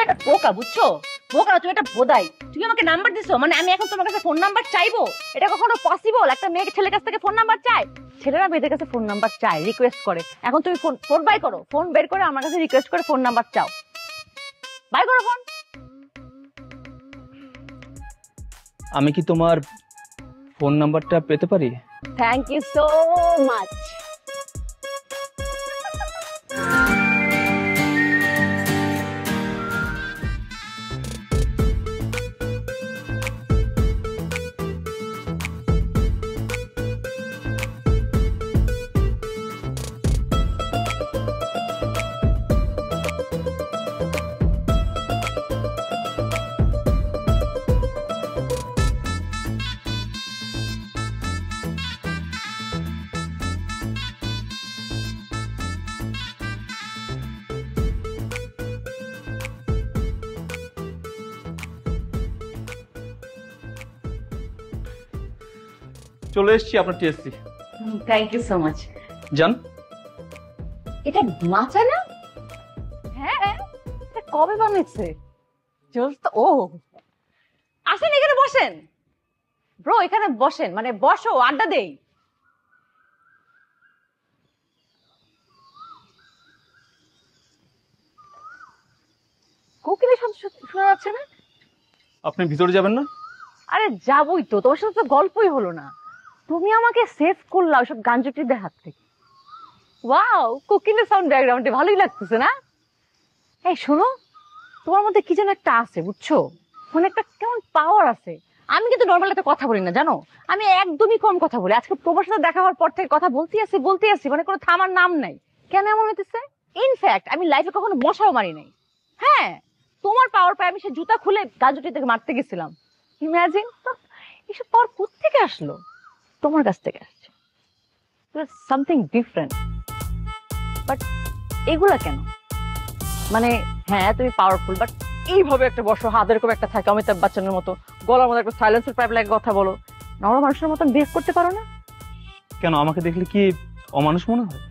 একটা বোকা, বুঝছো? বোকা তুমি একটা বোধাই। তুমি আমাকে নাম্বার দিছো, মানে আমি এখন তোমার কাছে ফোন নাম্বার চাইবো? এটা কখনো পসিবল? একটা মেয়ে ছেলের কাছ থেকে ফোন নাম্বার চায়? ছেলেরা মেয়েদের কাছে ফোন নাম্বার চায়, রিকোয়েস্ট করে। এখন তুমি ফোন বাই করো, ফোন বের করে আমার কাছে রিকোয়েস্ট করে ফোন নাম্বার চাও। বাই করো ফোন। আমি কি তোমার ফোন নাম্বারটা পেতে পারি? Thank you so much. চলে এসেছি আপনার TSC. Thank you so much. জান, এটা মাচা না? হ্যাঁ, এটা কবে বানিয়েছে? ও আসেন, এখানে বসেন ব্রো, এখানে বসেন, মানে বসো, আড্ডা দেই। কোকিলের শব্দ শোনা যাচ্ছে না? আপনি ভিতরে যাবেন না? আরে যাবই তো, তোমার সাথে তো গল্পই হলো না। তুমি আমাকে সেভ করলা ওইসব গাঞ্জুটিদের হাত থেকে। ওয়াও, কোকিলের সাউন্ড ব্যাকগ্রাউন্ডে ভালোই লাগতেছে না? এই শোনো, তোমার মধ্যে কি যেন একটা আছে, বুঝছো? মানে একটা কেমন পাওয়ার আছে। আমি কিন্তু নর্মাল একটা কথা বলি না, জানো? আমি একদমই কম কথা বলি। আজকে তোমার সাথে দেখা হওয়ার পর থেকে কথা বলতে আসি, মানে কোনো থামার নাম নাই। কেন এমন হইতেছে? ইনফ্যাক্ট আমি লাইফে কখনো মশাও মারি নাই। হ্যাঁ, তোমার পাওয়ার পায় আমি সে জুতা খুলে গাজুটি থেকে মারতে গেছিলাম। ইমাজিন, এসব পাওয়ার কোত্থেকে আসলো? তোমার কাছ থেকে আসছে। Something different. বাট এগুলা কেন? মানে হ্যাঁ তুমি পাওয়ারফুল, বাট এইভাবে একটা বসো, হাত এরকম একটা থাকে অমিতাভ বচ্চনের মতো, গলার মধ্যে একটা সাইলেন্সার পাইপ লাগে কথা বলো, নরম মানুষের মতন বিহেভ করতে পারো না? কেন, আমাকে দেখলে কি অমানুষ মনে হয়?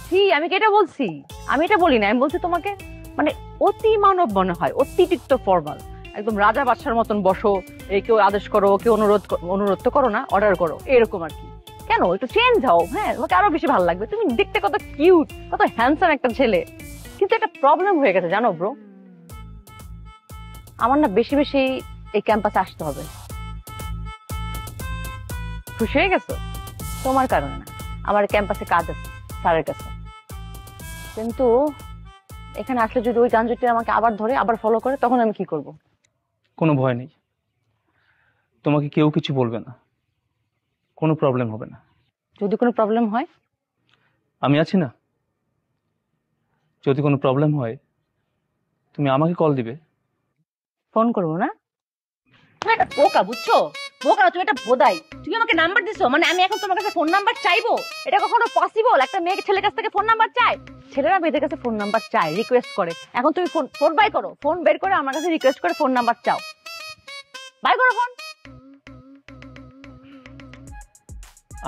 কি আমি কি এটা বলছি? আমি এটা বলি না, আমি বলছি তোমাকে মানে অতি মানব মনে হয়, অতিরিক্ত ফর্মাল। একদম রাজা বাদশার মতন বসো, এই কেউ আদেশ করো, কেউ অনুরোধ তো করো না, অর্ডার করো, এরকম আর কি। কেন একটু চেঞ্জ হও, হ্যাঁ তোমাকে আরো বেশি ভালো লাগবে। তুমি দেখতে কত কিউট, কত হ্যান্ডসাম একটা ছেলে। কিন্তু একটা প্রবলেম হয়ে গেছে জানো ব্রো, আমার না বেশি বেশি এই ক্যাম্পাসে আসতে হবে। খুশি হয়ে গেছো? তোমার কারণে না, আমার ক্যাম্পাসে কাজ আছে স্যারের কাছে। কিন্তু এখানে আসলে যদি ওই গাঞ্জুটি আমাকে আবার ধরে, আবার ফলো করে, তখন আমি কি করব? কোনো ভয় নেই, তোমাকে কেউ কিছু বলবে না, কোনো প্রবলেম হবে না। যদি কোনো প্রবলেম হয়? আমি আছি না। যদি কোনো প্রবলেম হয় তুমি আমাকে কল দিবে। ফোন করবো না? তুমি একটা বোকা, বুঝছো? বোকা তুমি একটা বোধাই। তুমি আমাকে নাম্বার দিছো, মানে আমি এখন তোমার কাছে ফোন নাম্বার চাইবো? এটা কখনো পসিবল? একটা মেয়ে ছেলের কাছ থেকে ফোন নাম্বার চায়? ছেলেরা মেয়েদের কাছে ফোন নাম্বার চায়, রিকোয়েস্ট করে। এখন তুমি ফোন বাই করো, ফোন বের করে আমার কাছে রিকোয়েস্ট করে ফোন নাম্বার চাও। বাই করো ফোন।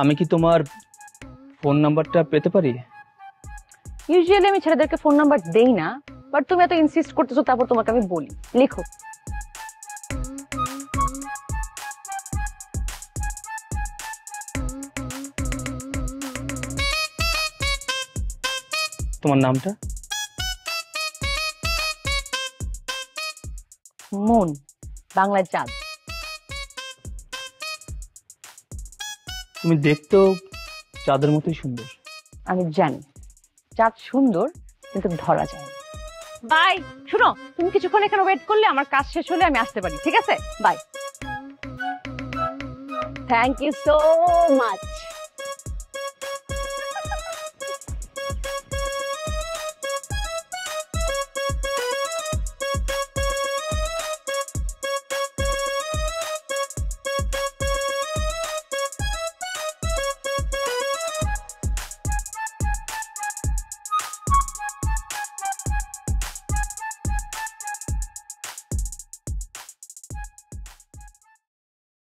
আমি কি তোমার ফোন নাম্বারটা পেতে পারি? ইউজুয়ালি আমি ছেলেদেরকে ফোন নাম্বার দেই না, বাট তুমি এত ইনসিস্ট করতেছো, তারপর তোমাকে আমি বলি। লিখো। তোমার নামটা? মন, বাংলায় চাঁদ। তুমি দেখতেও চাঁদের মতোই সুন্দর। আমি জানি চাঁদ সুন্দর, কিন্তু ধরা যায় না। বাই। শুনো, তুমি কিছুক্ষণ এখানে ওয়েট করলে আমার কাজ শেষ হলে আমি আসতে পারি, ঠিক আছে? Bye. Thank you so much.